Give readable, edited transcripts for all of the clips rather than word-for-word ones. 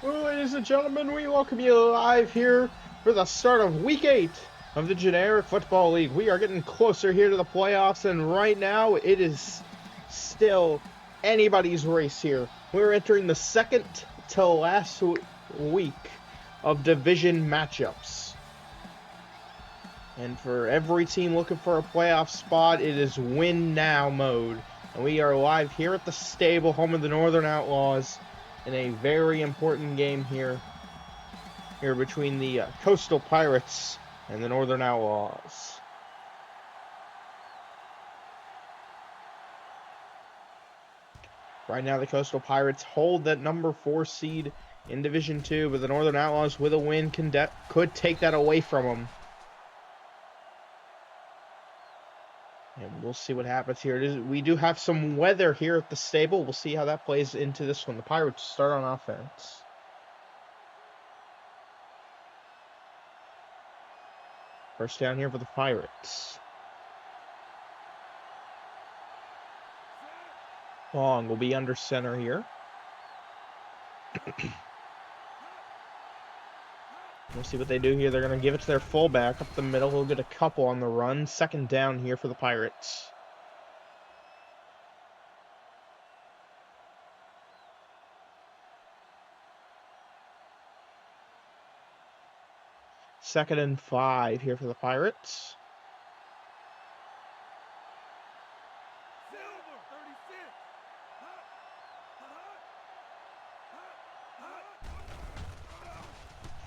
Well, ladies and gentlemen, we welcome you live here for the start of Week 8 of the Generic Football League. We are getting closer here to the playoffs, and right now it is still anybody's race here. We're entering the second to last week of division matchups. And for every team looking for a playoff spot, it is win now mode. And we are live here at the stable, home of the Northern Outlaws, in a very important game here between the Coastal Pirates and the Northern Outlaws. Right now, the Coastal Pirates hold that number 4 seed in Division 2, but the Northern Outlaws, with a win, could take that away from them. And we'll see what happens here. We do have some weather here at the stable. We'll see how that plays into this one. The Pirates start on offense. First down here for the Pirates. Long will be under center here. We'll see what they do here. They're going to give it to their fullback up the middle. He'll get a couple on the run. Second down here for the Pirates. Second and 5 here for the Pirates.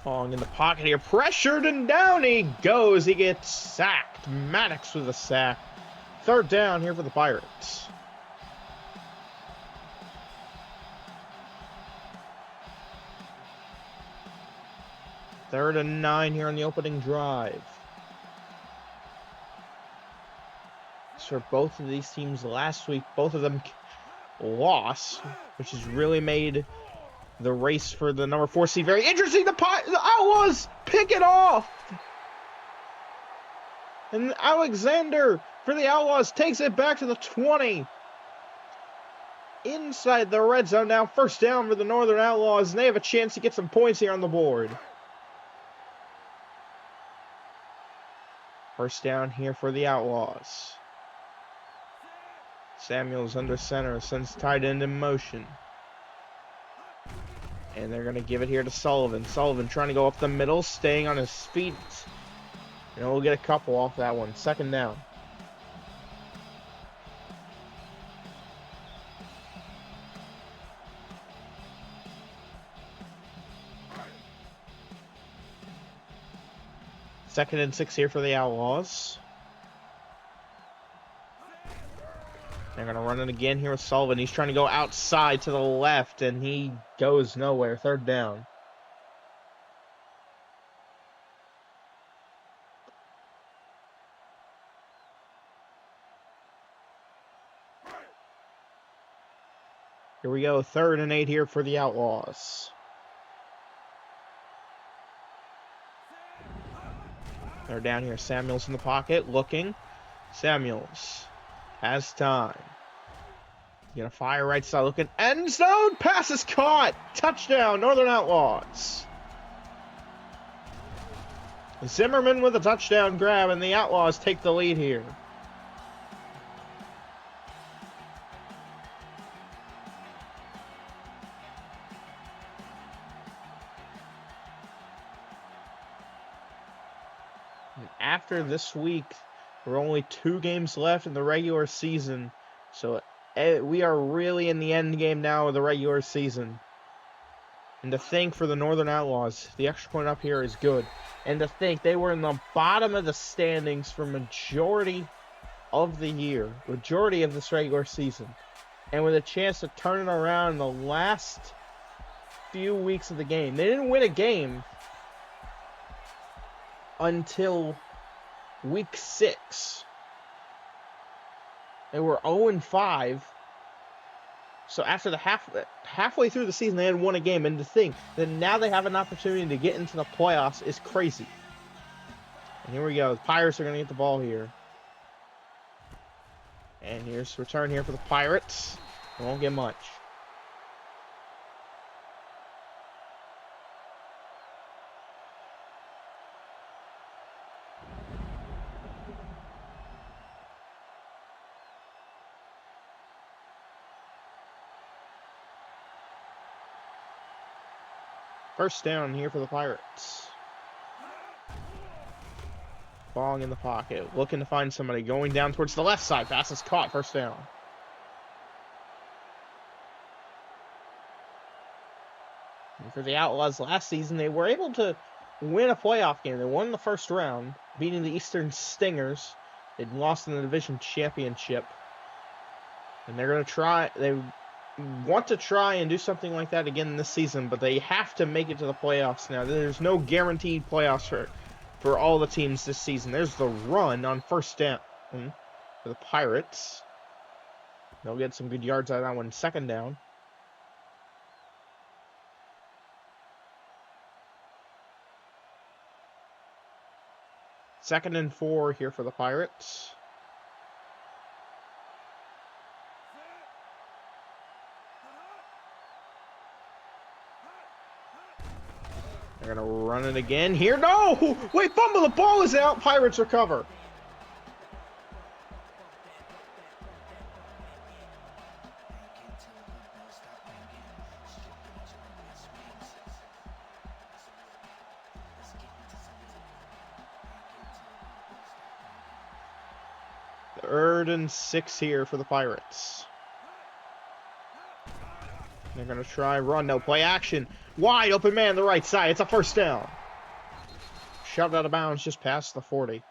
Long in the pocket here, pressured, and down he goes. He gets sacked. Maddox with a sack. Third down here for the Pirates. Third and 9 here on the opening drive. So for both of these teams last week, both of them lost, which has really made the race for the number 4 seed very interesting. The Outlaws pick it off. And Alexander for the Outlaws takes it back to the 20. Inside the red zone now. First down for the Northern Outlaws. And they have a chance to get some points here on the board. First down here for the Outlaws. Samuels under center. Sends tight end in motion. And they're going to give it here to Sullivan. Sullivan trying to go up the middle, staying on his feet. And we'll get a couple off that one. Second down. Second and 6 here for the Outlaws. They're going to run it again here with Sullivan. He's trying to go outside to the left, and he goes nowhere. Third down. Here we go. Third and 8 here for the Outlaws. They're down here. Samuels in the pocket, looking. Samuels has time. He's going to fire right side, looking. End zone. Pass is caught. Touchdown, Northern Outlaws. Zimmerman with a touchdown grab, and the Outlaws take the lead here. And after this week, there are only 2 games left in the regular season. So we are really in the end game now of the regular season. And to think for the Northern Outlaws, the extra point up here is good. And to think they were in the bottom of the standings for majority of the year, majority of this regular season. And with a chance to turn it around in the last few weeks of the game. They didn't win a game until week 6. They were 0-5. So after the halfway through the season, they had won a game. And to think that now they have an opportunity to get into the playoffs is crazy. And here we go. The Pirates are going to get the ball here. And here's return here for the Pirates. They won't get much. First down here for the Pirates. Ball in the pocket. Looking to find somebody. Going down towards the left side. Pass is caught. First down. And for the Outlaws last season, they were able to win a playoff game. They won the first round, beating the Eastern Stingers. They'd lost in the division championship. And they're going to try. They want to try and do something like that again this season, but they have to make it to the playoffs now. There's no guaranteed playoffs for all the teams this season. There's the run on first down for the Pirates. They'll get some good yards out of that one. Second down. Second and 4 here for the Pirates. They're going to run it again here. No! Wait, fumble. The ball is out. Pirates recover. Third and 6 here for the Pirates. They're going to try run. No, play action. Wide open man on the right side. It's a first down. Shoved out of bounds just past the 40.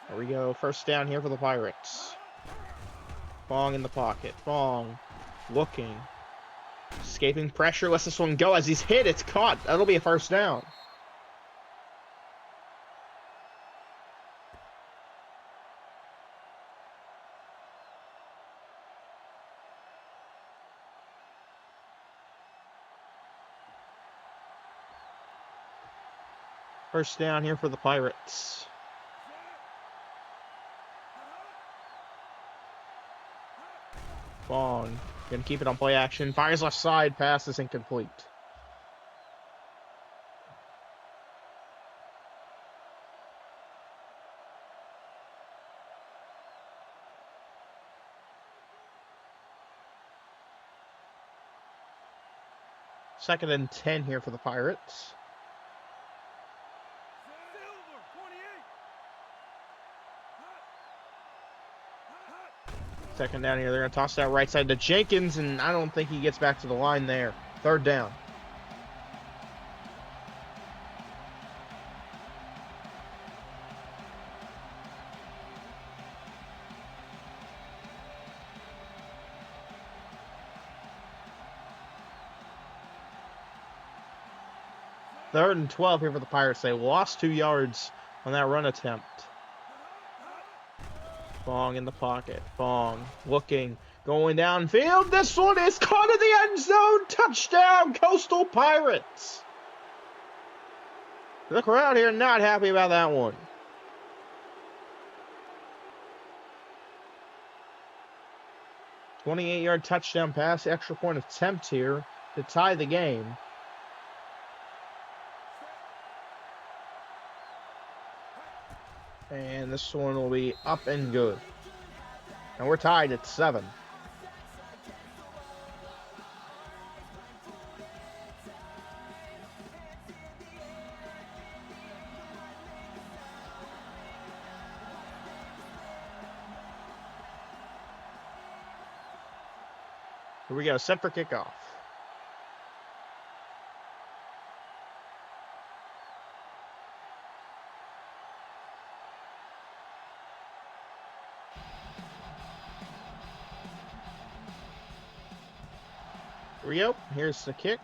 There we go. First down here for the Pirates. Bong in the pocket. Bong looking. Escaping pressure. Lets this one go. As he's hit, it's caught. That'll be a first down. First down here for the Pirates. Bong. Gonna keep it on play action. Fires left side. Pass is incomplete. Second and 10 here for the Pirates. Second down here. They're going to toss that right side to Jenkins, and I don't think he gets back to the line there. Third down. Third and 12 here for the Pirates. They lost 2 yards on that run attempt. Bong in the pocket. Bong looking, going downfield. This one is caught in the end zone. Touchdown, Coastal Pirates. The crowd here not happy about that one. "28-yard touchdown pass, extra point attempt here to tie the game. And this one will be up and good. And we're tied at 7. Here we go, set for kickoff. Here we go. Here's the kick.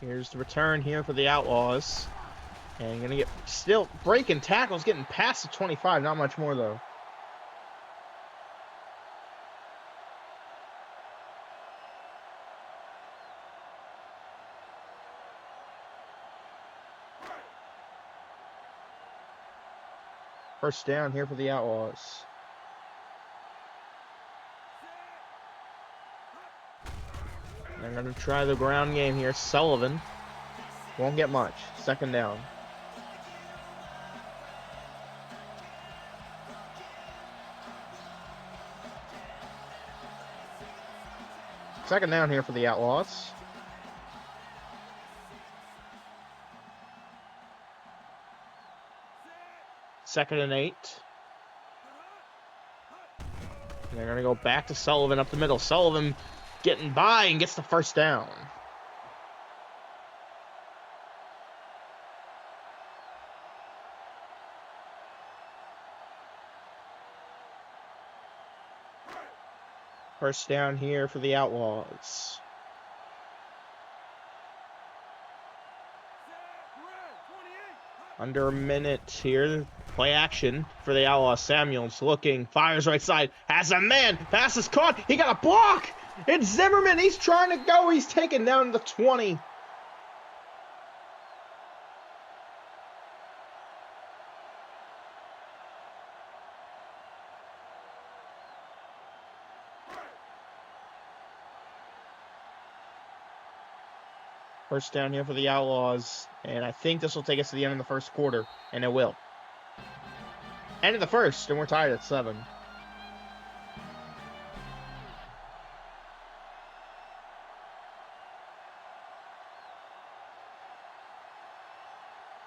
Here's the return here for the Outlaws. And gonna get still breaking tackles, getting past the 25. Not much more though. First down here for the Outlaws. They're going to try the ground game here. Sullivan won't get much. Second down. Second down here for the Outlaws. Second and 8. And they're going to go back to Sullivan up the middle. Sullivan getting by and gets the first down. First down here for the Outlaws. Under a minute here. Play action for the Outlaws. Samuels looking, fires right side, has a man, pass is caught, he got a block! It's Zimmerman, he's trying to go, he's taken down to the 20. First down here for the Outlaws, and I think this will take us to the end of the first quarter, and it will. End of the first, and we're tied at 7.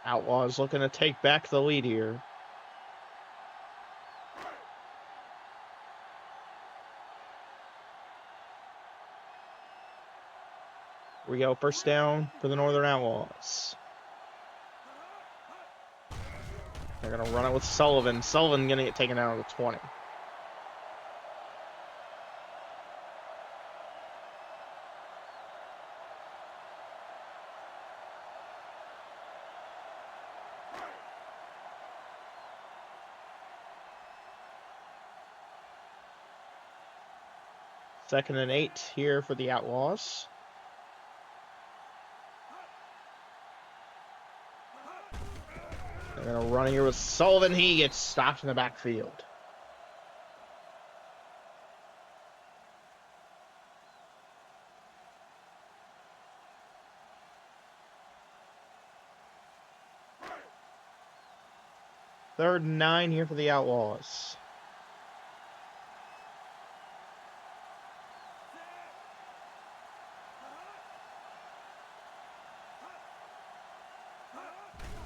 Outlaws looking to take back the lead here. Here we go, first down for the Northern Outlaws. They're going to run it with Sullivan. Sullivan going to get taken down to the 20. Second and 8 here for the Outlaws. They're going to run here with Sullivan. He gets stopped in the backfield. Third and 9 here for the Outlaws.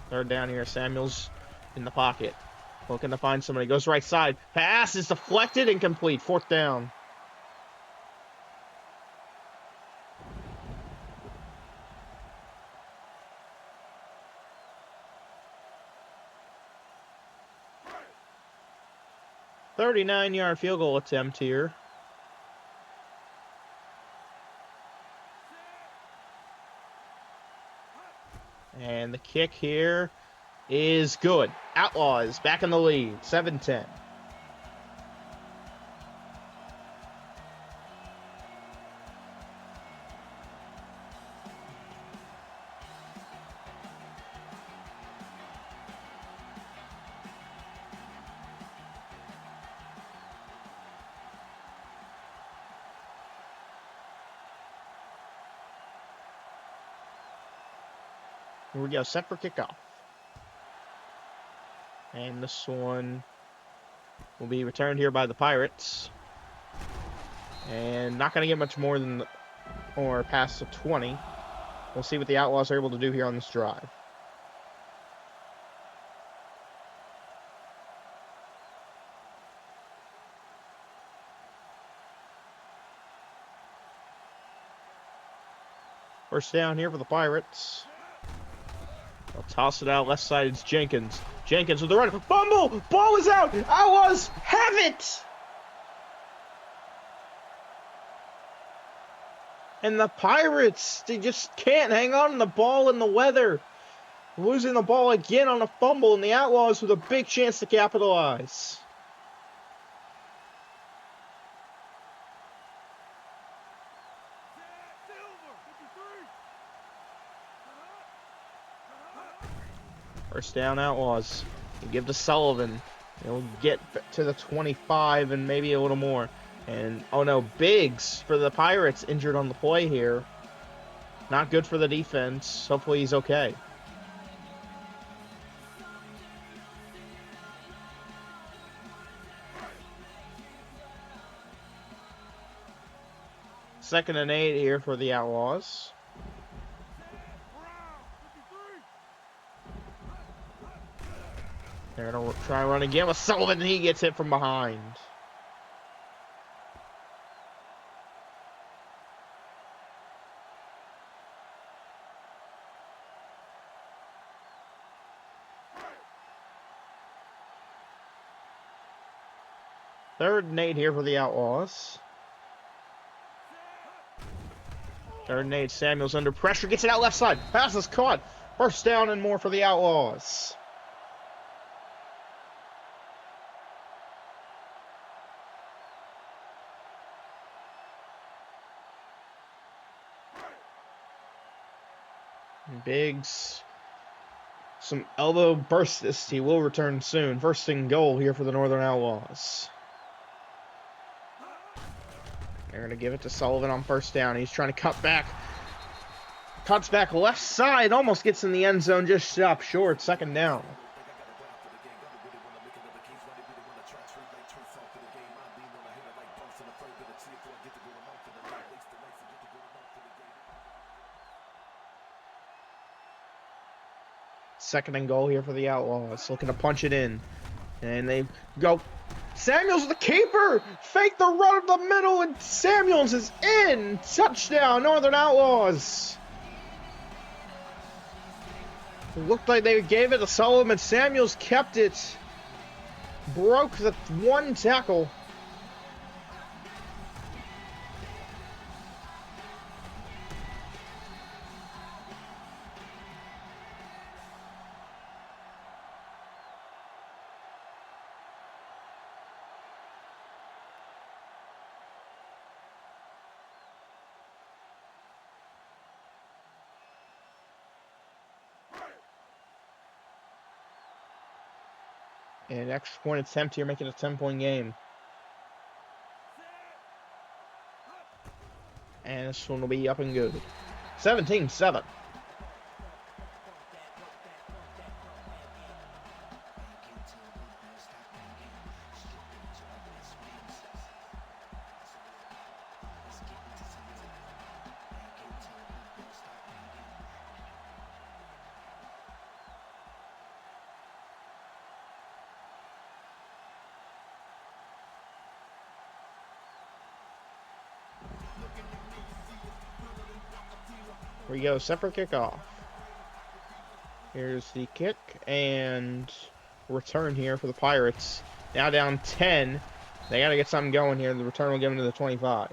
Third down here. Samuels in the pocket. Looking to find somebody. Goes right side. Pass is deflected and complete. Fourth down. .39-yard field goal attempt here. And the kick here is good. Outlaws back in the lead, 7-10. Here we go, set for kickoff. And this one will be returned here by the Pirates. And not going to get much more than or past the 20. We'll see what the Outlaws are able to do here on this drive. First down here for the Pirates. They'll toss it out left side. It's Jenkins. Jenkins with the run. Fumble! Ball is out! Outlaws have it! And the Pirates, they just can't hang on to the ball in the weather. Losing the ball again on a fumble, and the Outlaws with a big chance to capitalize. First down, Outlaws. You give to Sullivan. He'll get to the 25 and maybe a little more. And, oh no, Biggs for the Pirates injured on the play here. Not good for the defense. Hopefully he's okay. Second and 8 here for the Outlaws. They're going to try and run again with Sullivan, and he gets hit from behind. Third and 8 here for the Outlaws. Third and 8, Samuels under pressure, gets it out left side. Pass is caught. First down and more for the Outlaws. Biggs, some elbow bursts. He will return soon. First and goal here for the Northern Outlaws. They're going to give it to Sullivan on first down. He's trying to cut back. Cuts back left side. Almost gets in the end zone. Just stopped short. Second down. Second and goal here for the Outlaws. Looking to punch it in. And they go. Samuels the keeper. Fake the run up the middle. And Samuels is in. Touchdown, Northern Outlaws. It looked like they gave it to Sullivan. Samuels kept it. Broke the one tackle. And extra point attempt here, making it a 10-point game. And this one will be up and good. 17-7. Here we go, separate kickoff. Here's the kick and return here for the Pirates. Now down 10. They got to get something going here. The return will give them to the 25.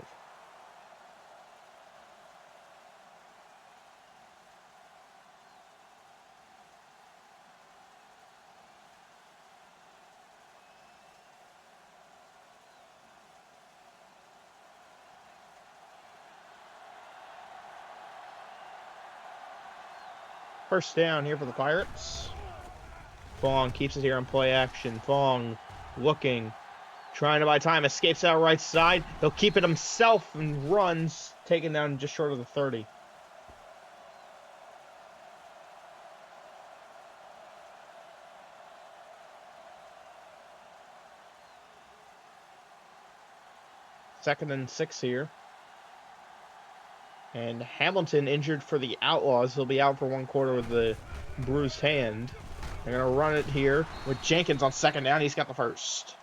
First down here for the Pirates. Fong keeps it here on play action. Fong looking, trying to buy time, escapes out right side. He'll keep it himself and runs, taken down just short of the 30. Second and 6 here. And Hamilton injured for the Outlaws. He'll be out for 1 quarter with the bruised hand. They're going to run it here with Jenkins on second down. He's got the first.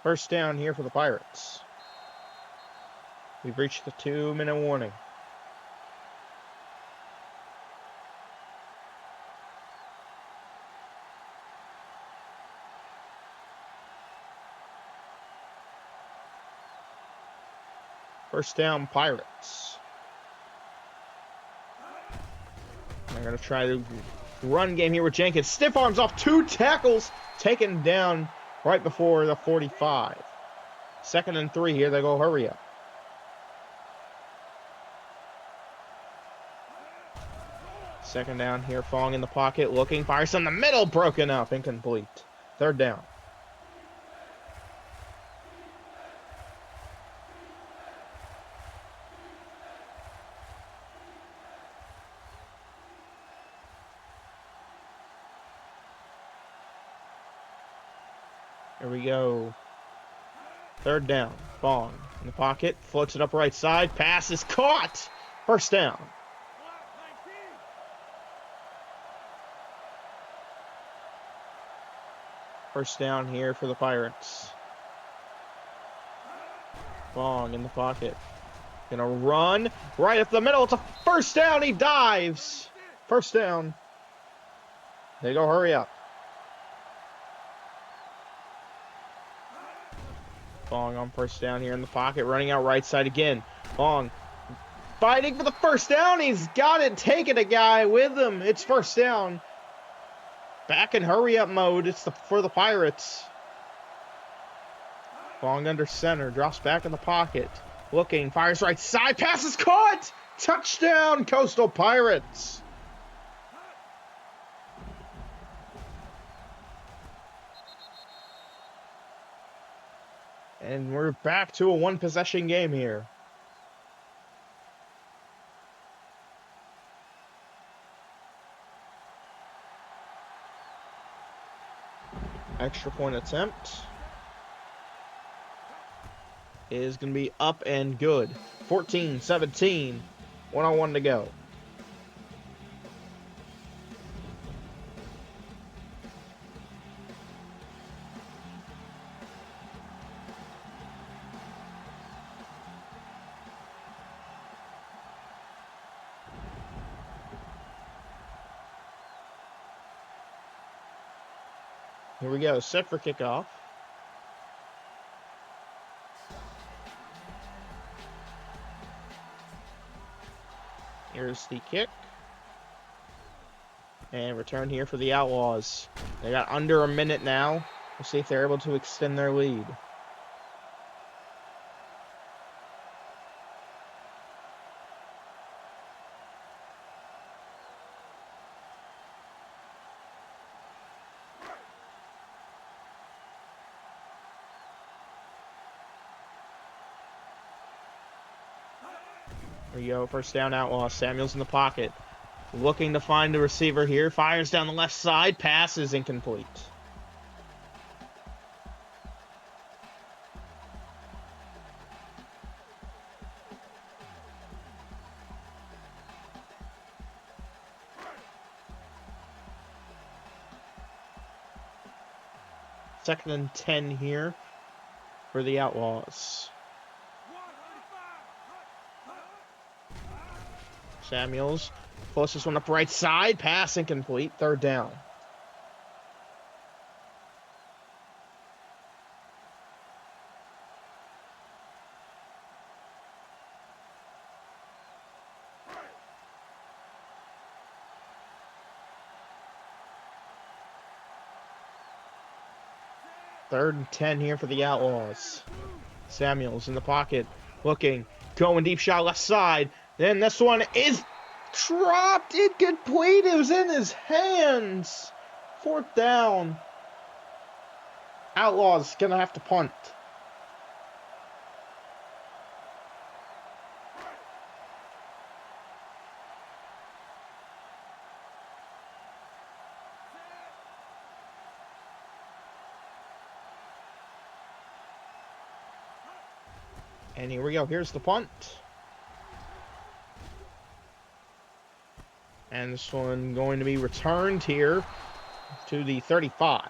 First down here for the Pirates. We've reached the 2-minute warning. First down, Pirates. They're going to try the run game here with Jenkins. Stiff arms off 2 tackles. Taken down right before the 45. 2nd and 3 here. They go hurry up. Second down here. Fong in the pocket. Looking. Fires in the middle. Broken up. Incomplete. 3rd down. Here we go. 3rd down. Fong in the pocket. Floats it up right side. Pass is caught. 1st down. First down here for the Pirates. Fong in the pocket. Gonna run right up the middle. It's a 1st down. He dives. 1st down. They go hurry up. Fong on 1st down here in the pocket. Running out right side again. Fong fighting for the 1st down. He's got it. Taking a guy with him. It's 1st down. Back in hurry up mode. It's for the Pirates. Fong under center. Drops back in the pocket. Looking. Fires right side. Pass is caught. Touchdown, Coastal Pirates. And we're back to a 1-possession game here. Extra point attempt is going to be up and good. 14-17. 1-on-1 to go. Here we go. Set for kickoff. Here's the kick. And return here for the Outlaws. They got under a minute now. We'll see if they're able to extend their lead. There you go, 1st down Outlaws. Samuels in the pocket. Looking to find the receiver here. Fires down the left side. Pass is incomplete. Second and 10 here for the Outlaws. Samuels, closest one up right side, pass incomplete, 3rd down. Third and 10 here for the Outlaws. Samuels in the pocket, looking, going deep shot left side. Then this one is dropped, incomplete. It was in his hands. 4th down. Outlaws gonna have to punt. And here we go. Here's the punt. And this one going to be returned here to the 35.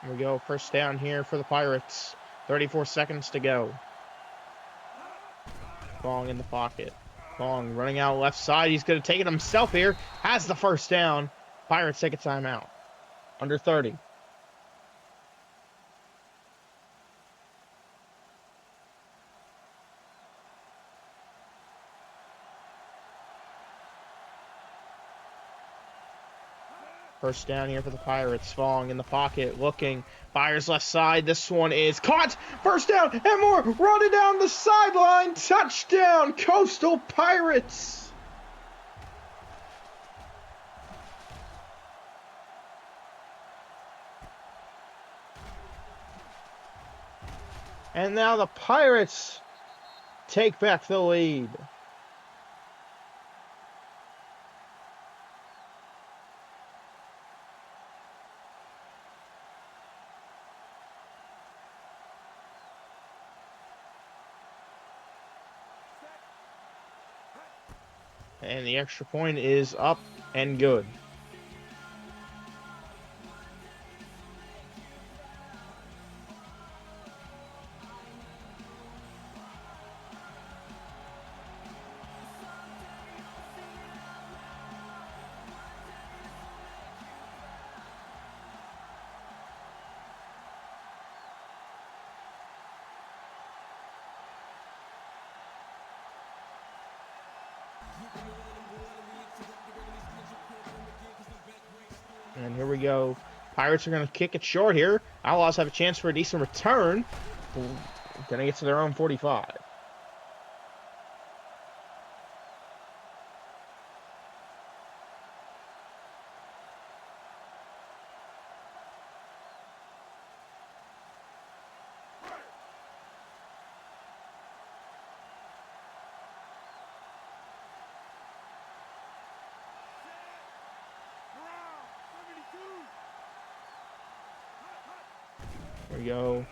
Here we go. 1st down here for the Pirates. 34 seconds to go. Fong in the pocket. Long running out left side. He's going to take it himself here. Has the first down. Pirates take a timeout. Under 30. First down here for the Pirates. Fong in the pocket, looking. Fires left side. This one is caught. First down and more. Running down the sideline. Touchdown, Coastal Pirates. And now the Pirates take back the lead. And the extra point is up and good. And here we go. Pirates are going to kick it short here. Outlaws have a chance for a decent return. Going to get to their own 45. There we go.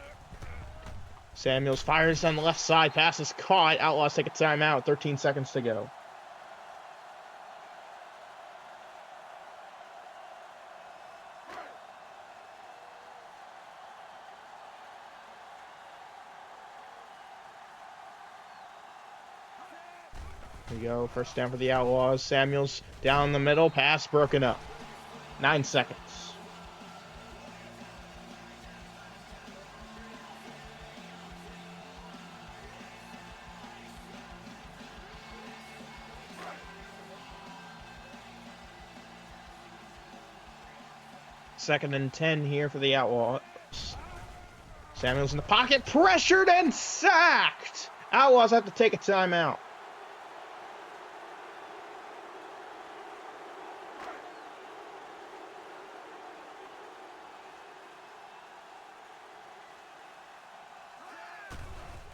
Samuels fires on the left side. Pass is caught. Outlaws take a timeout. 13 seconds to go. There we go. First down for the Outlaws. Samuels down the middle. Pass broken up. 9 seconds. Second and 10 here for the Outlaws. Samuels in the pocket, pressured and sacked. Outlaws have to take a timeout.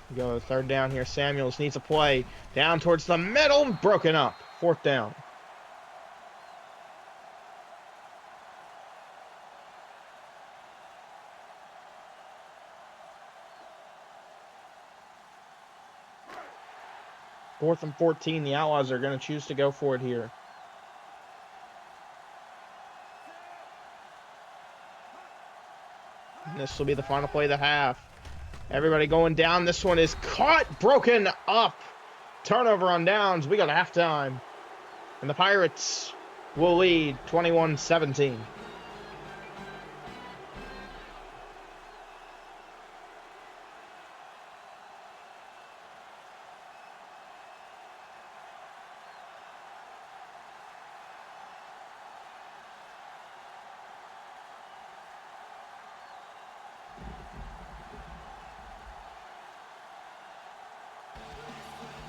We go third down here. Samuels needs a play down towards the middle, broken up. Fourth down. Fourth and 14, the Outlaws are going to choose to go for it here. And this will be the final play of the half. Everybody going down. This one is caught, broken up. Turnover on downs. We got halftime. And the Pirates will lead 21-17.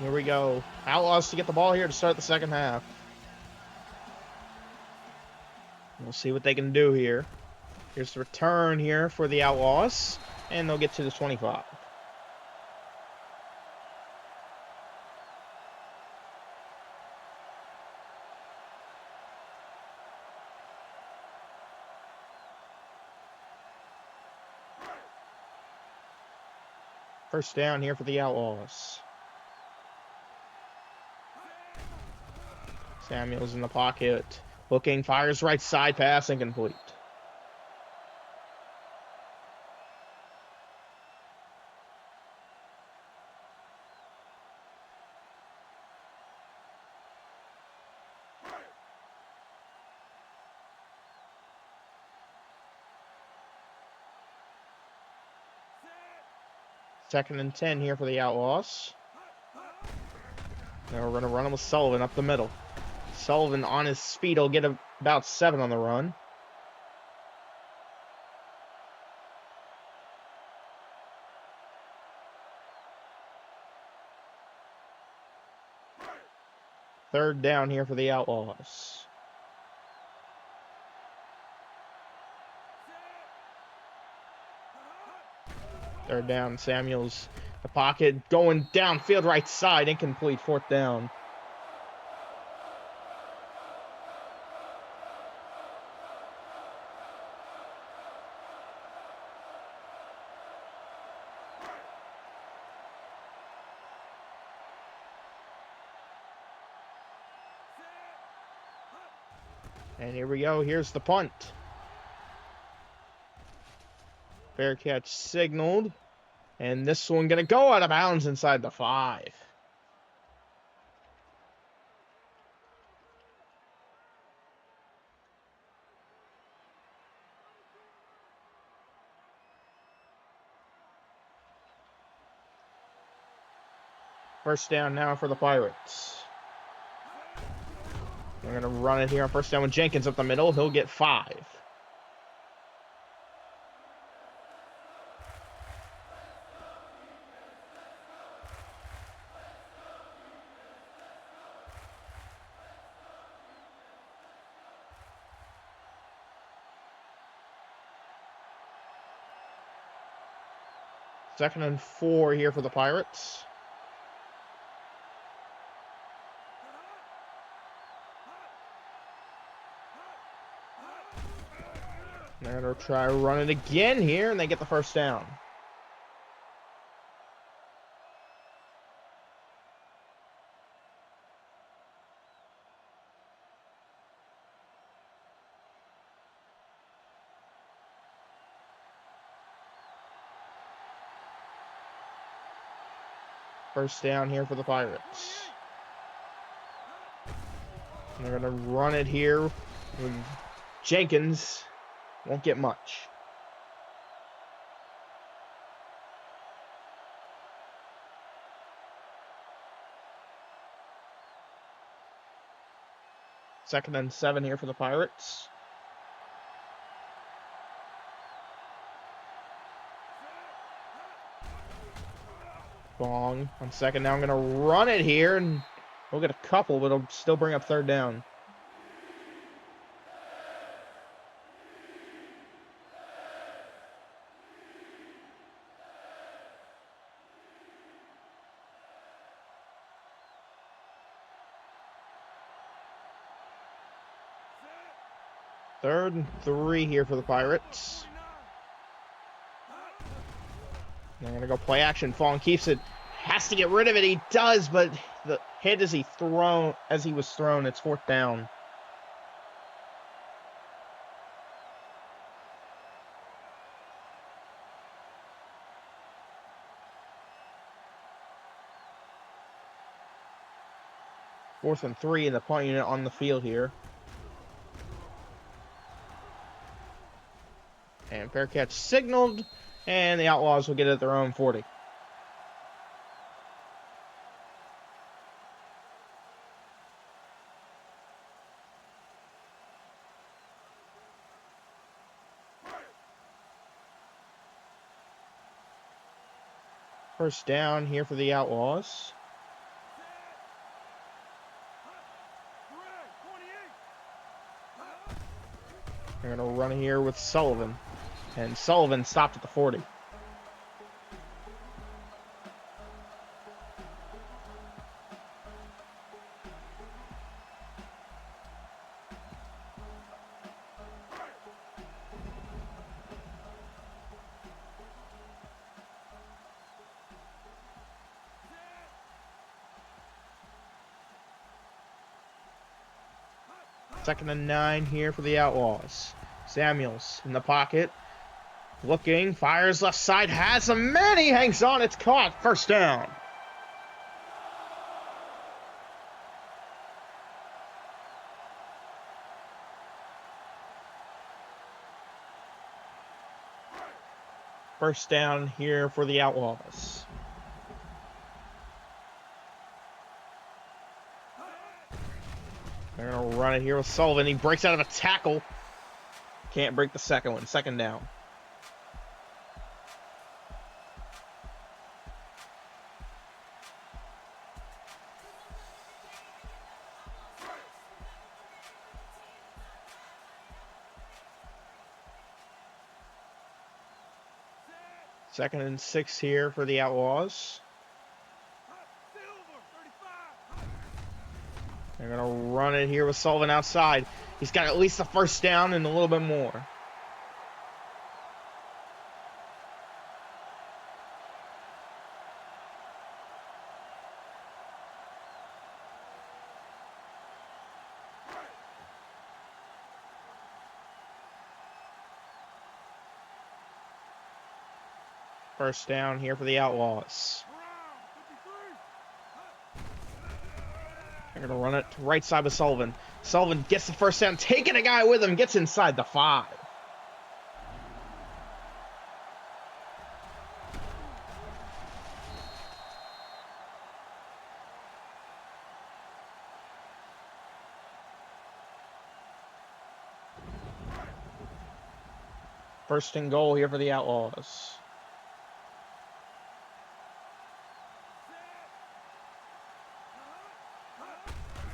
Here we go. Outlaws to get the ball here to start the second half. We'll see what they can do here. Here's the return here for the Outlaws. And they'll get to the 25. First down here for the Outlaws. Samuels in the pocket. Looking, fires right side, pass incomplete. Second and 10 here for the Outlaws. Now we're going to run him with Sullivan up the middle. Sullivan on his feet will get about 7 on the run. Third down here for the Outlaws. Third down, Samuels, the pocket, going downfield right side, incomplete, fourth down. And here we go. Here's the punt. Fair catch signaled. And this one going to go out of bounds inside the 5. First down now for the Pirates. They're going to run it here on first down with Jenkins up the middle. He'll get 5. Second and 4 here for the Pirates. They're going to try to run it again here, and they get the first down. First down here for the Pirates. And they're going to run it here with Jenkins. Won't get much. Second and 7 here for the Pirates. Bong on second. Now I'm going to run it here, and we'll get a couple, but it'll still bring up third down. Third and 3 here for the Pirates. They're going to go play action. Fong keeps it. Has to get rid of it. He does, but the hit as he was thrown, it's fourth down. Fourth and 3 in the punt unit on the field here. And fair catch signaled, and the Outlaws will get it at their own 40. First down here for the Outlaws. They're going to run here with Sullivan. And Sullivan stopped at the 40. Second and 9 here for the Outlaws. Samuels in the pocket. Looking, fires left side, has a man, he hangs on, it's caught, first down. First down here for the Outlaws. They're going to run it here with Sullivan. He breaks out of a tackle. Can't break the second one. Second down. Second and 6 here for the Outlaws. They're going to run it here with Sullivan outside. He's got at least the first down and a little bit more. First down here for the Outlaws. They're going to run it to right side with Sullivan. Sullivan gets the first down, taking a guy with him, gets inside the 5. First and goal here for the Outlaws.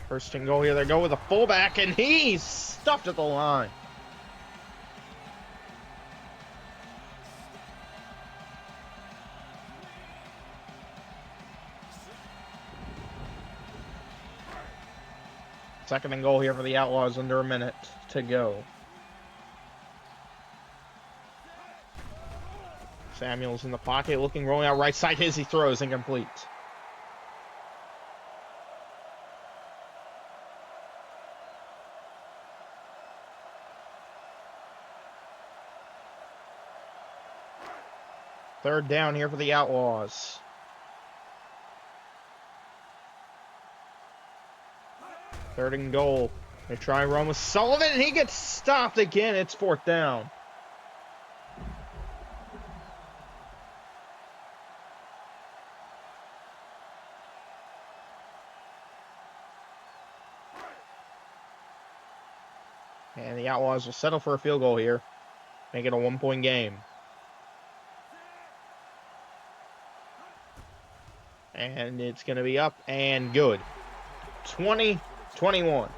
First and goal here. They go with a fullback, and he's stuffed at the line. Second and goal here for the Outlaws, under a minute to go. Samuels in the pocket, looking, rolling out right side. He throws, incomplete. Third down here for the Outlaws. Third and goal. They try and run with Sullivan, and he gets stopped again. It's fourth down. And the Outlaws will settle for a field goal here. Make it a 1-point game. And it's going to be up and good. 20-21.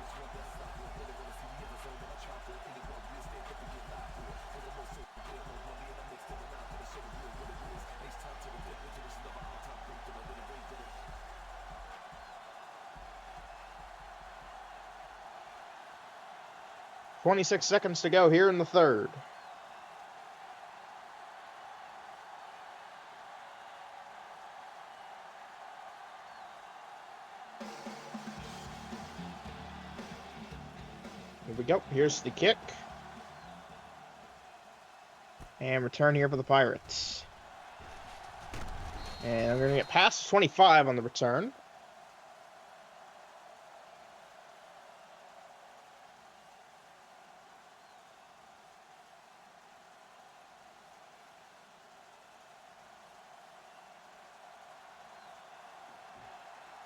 .26 seconds to go here in the third. Here we go. Here's the kick. And return here for the Pirates. And I'm going to get past 25 on the return.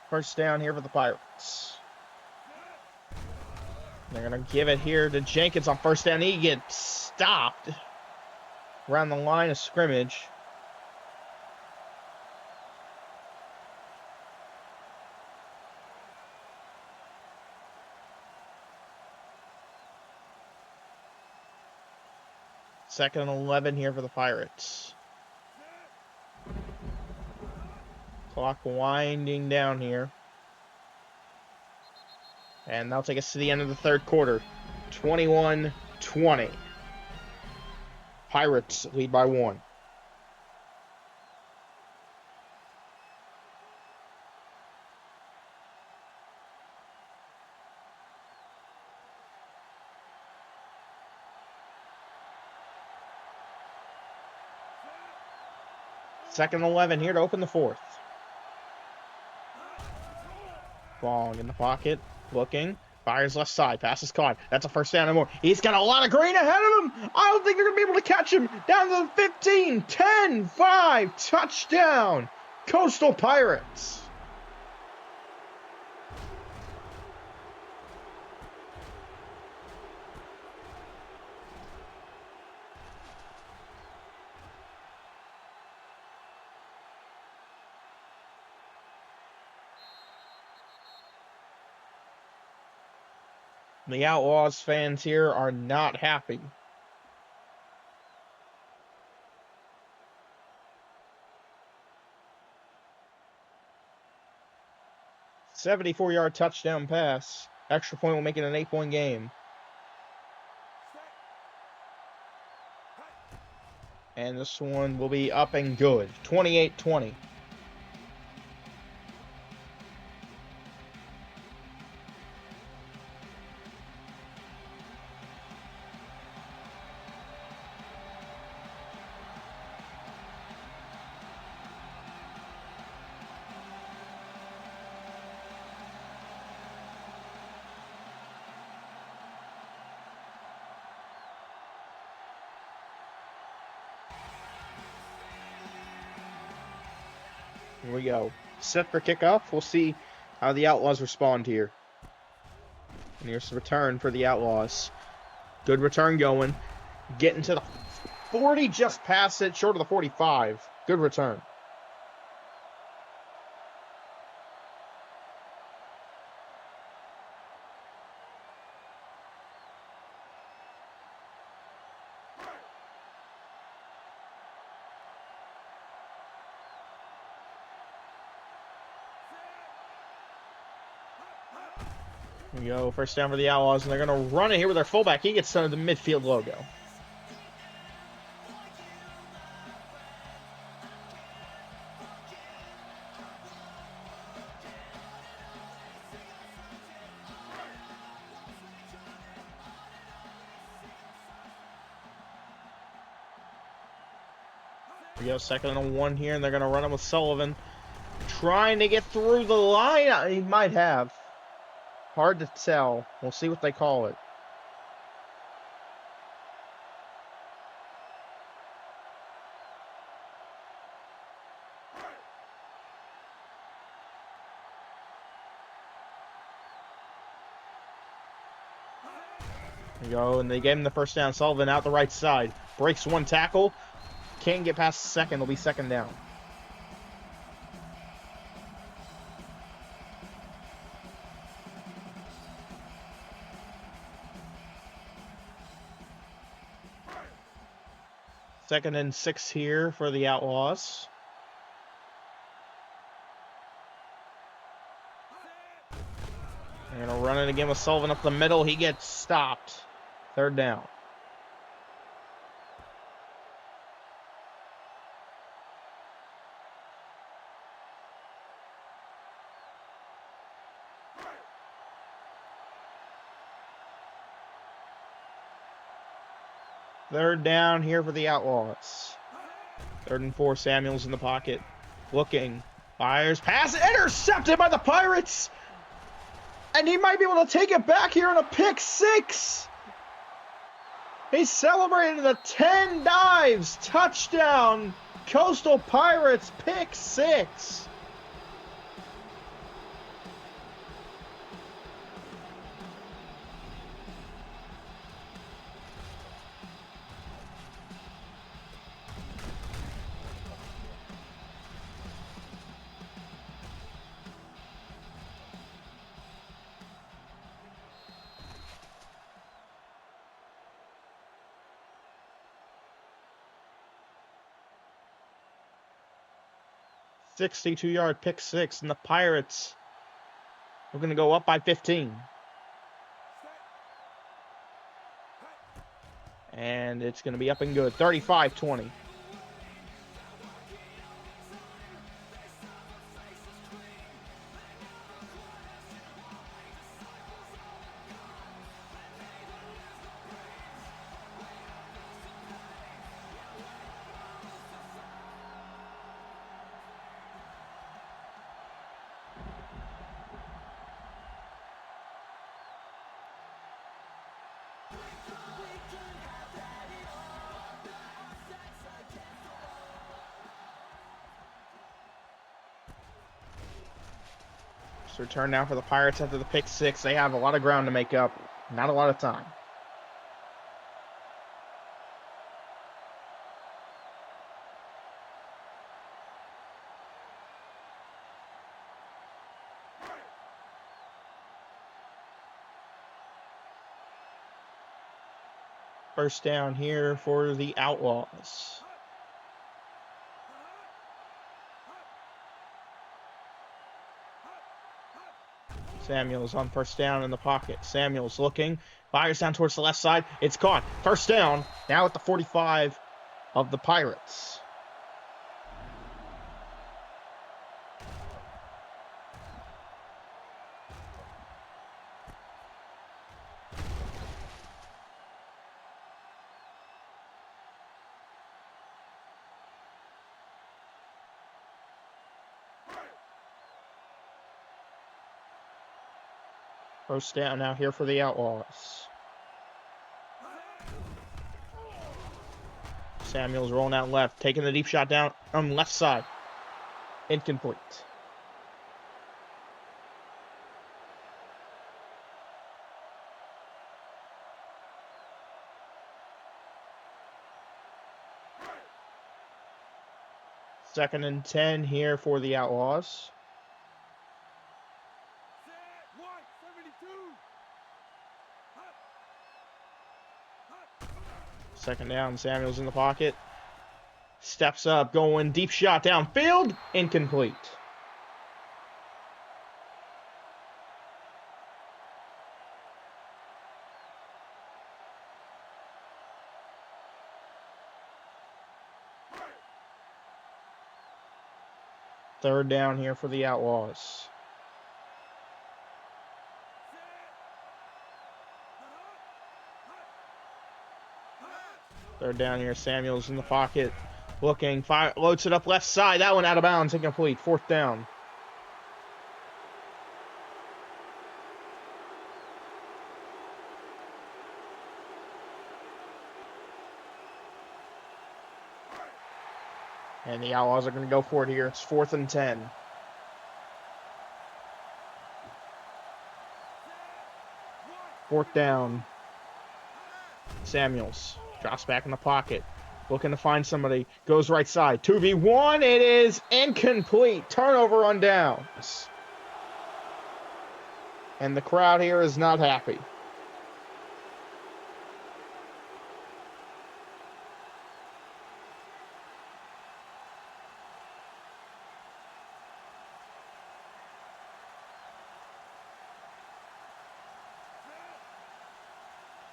First down here for the Pirates. They're going to give it here to Jenkins on first down. He gets stopped around the line of scrimmage. Second and 11 here for the Pirates. Clock winding down here. And that'll take us to the end of the third quarter. 21-20. Pirates lead by 1. Second and 11 here to open the fourth. Long in the pocket, looking, Fires left side. Pass is caught. That's a first down and more. He's got a lot of green ahead of him. I don't think they're going to be able to catch him. Down to the 15. 10, 5. Touchdown. Coastal Pirates. The Outlaws fans here are not happy. "74-yard touchdown pass. Extra point will make it an 8-point game. And this one will be up and good. 28-20. Here we go. Set for kickoff. We'll see how the Outlaws respond here. And here's the return for the Outlaws. Good return going. Getting to the 40, just past it, short of the 45. Good return. Here we go. First down for the Outlaws, and they're going to run it here with their fullback. He gets the midfield logo. We go 2nd and 1 here, and they're going to run it with Sullivan. Trying to get through the line. He might have. Hard to tell. We'll see what they call it. There you go, and they gave him the first down. Sullivan out the right side. Breaks one tackle. Can't get past the second. It'll be 2nd down. Second and 6 here for the Outlaws. They're going to run it again with Sullivan up the middle. He gets stopped. 3rd down. Third down here for the Outlaws. 3rd and 4, Samuels in the pocket. Looking. Fires. Pass intercepted by the Pirates. And he might be able to take it back here on a pick 6. He celebrated the 10 dives. Touchdown. Coastal Pirates pick 6. "62-yard pick 6, and the Pirates are going to go up by 15. And it's going to be up and good. 35-20. So return now for the Pirates after the pick six. They have a lot of ground to make up. Not a lot of time. First down here for the Outlaws. Samuels on first down in the pocket. Samuels looking. Fires down towards the left side. It's caught. First down. Now at the 45 of the Pirates. First down now here for the Outlaws. Samuels rolling out left, taking the deep shot down on the left side. Incomplete. Second and 10 here for the Outlaws. Second down, Samuels in the pocket. Steps up, going deep shot downfield. Incomplete. Third down here for the Outlaws. Third down here, Samuels in the pocket. Looking, loads it up left side. That one out of bounds, incomplete. Fourth down. And the Outlaws are going to go for it here. It's 4th and 10. Fourth down. Samuels drops back in the pocket. Looking to find somebody. Goes right side. 2v1. It is incomplete. Turnover on downs. And the crowd here is not happy.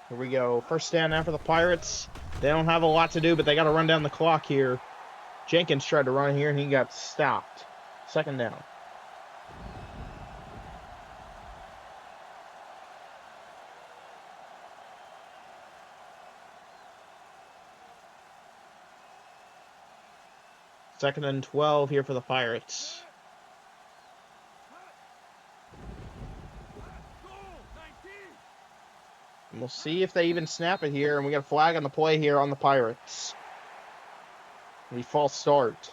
Here we go. First down now for the Pirates. They don't have a lot to do, but they got to run down the clock here. Jenkins tried to run here, and he got stopped. Second down. Second and 12 here for the Pirates. And we'll see if they even snap it here. And we got a flag on the play here on the Pirates. The false start.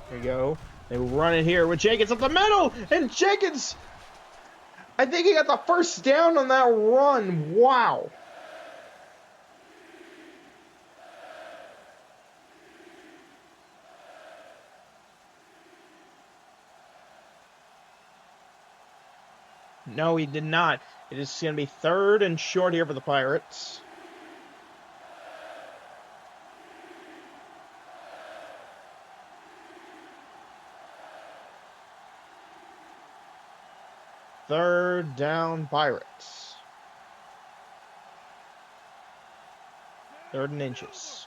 There we go. They run it here with Jenkins up the middle. And Jenkins, I think he got the first down on that run. Wow. No, he did not. It is going to be 3rd and short here for the Pirates. Third down, Pirates. 3rd and inches.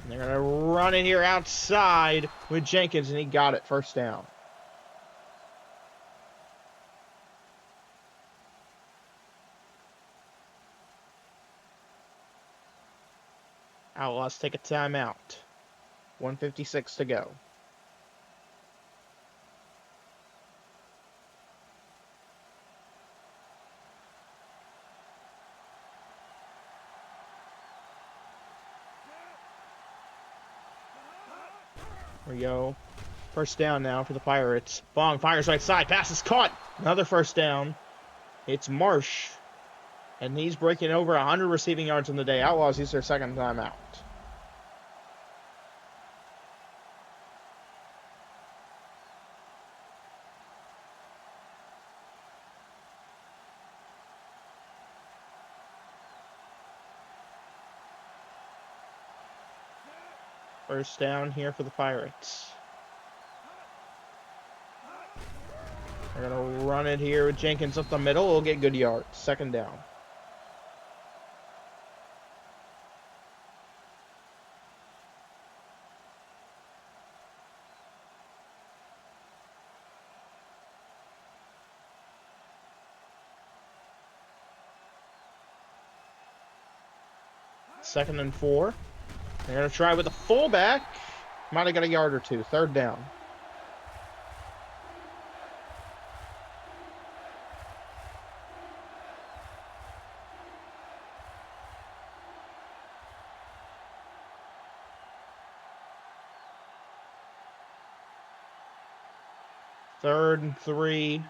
And they're going to run it here outside with Jenkins, and he got it. First down. Outlaws take a timeout. 1:56 to go. There we go. First down now for the Pirates. Fong fires right side. Pass is caught. Another first down. It's Marsh. And he's breaking over 100 receiving yards in the day. Outlaws use their second timeout. First down here for the Pirates. They're going to run it here with Jenkins up the middle. We'll get good yards. Second down. Second and 4. They're going to try with the fullback. Might have got a yard or two. Third down. Third and 3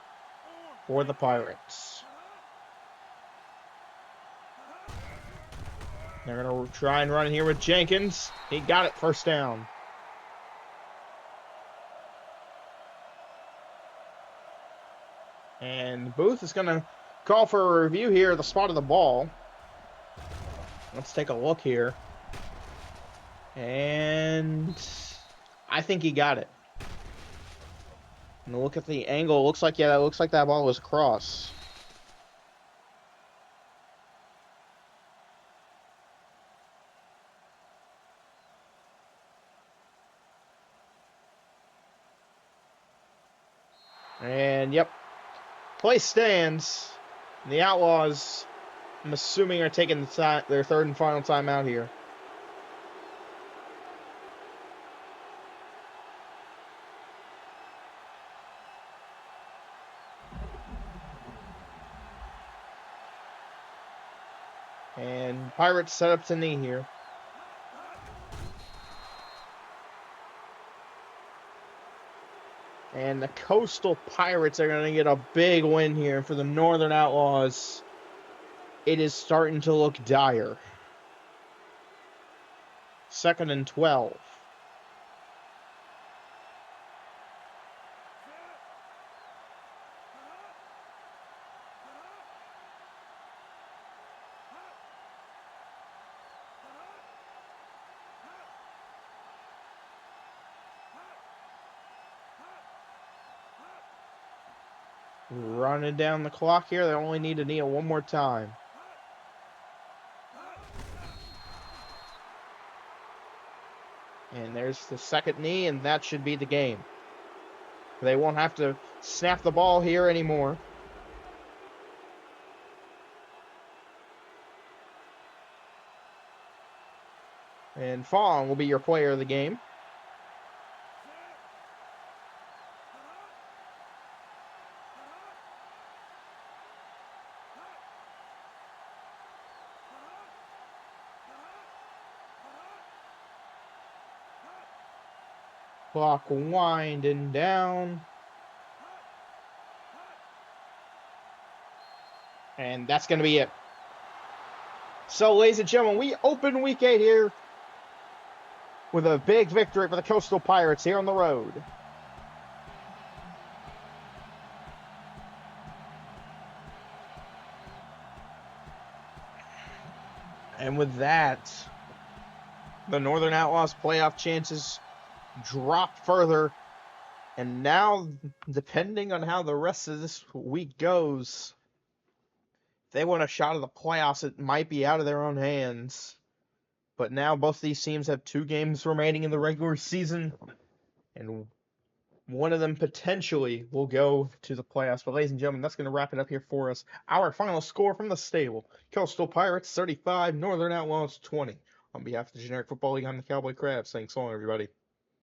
for the Pirates. They're going to try and run here with Jenkins. He got it. First down. And Booth is going to call for a review here at the spot of the ball. Let's take a look here. And I think he got it. And look at the angle. Looks like, yeah, it looks like that ball was cross. And, yep, play stands. The Outlaws, I'm assuming, are taking their third and final timeout here. And Pirates set up to knee here. And the Coastal Pirates are going to get a big win here for the Northern Outlaws. It is starting to look dire. Second and 12. Running down the clock here. They only need to kneel one more time. And there's the second knee, and that should be the game. They won't have to snap the ball here anymore. And Fong will be your player of the game. Clock winding down. And that's going to be it. So, ladies and gentlemen, we open week 8 here with a big victory for the Coastal Pirates here on the road. And with that, the Northern Outlaws playoff chances drop further. And now, depending on how the rest of this week goes, if they want a shot at the playoffs, it might be out of their own hands. But now both these teams have 2 games remaining in the regular season, and one of them potentially will go to the playoffs. But ladies and gentlemen, that's going to wrap it up here for us. Our final score from the stable: Coastal Pirates 35, Northern Outlaws 20. On behalf of the Generic Football League, I'm the Cowboy Crab saying so long, everybody.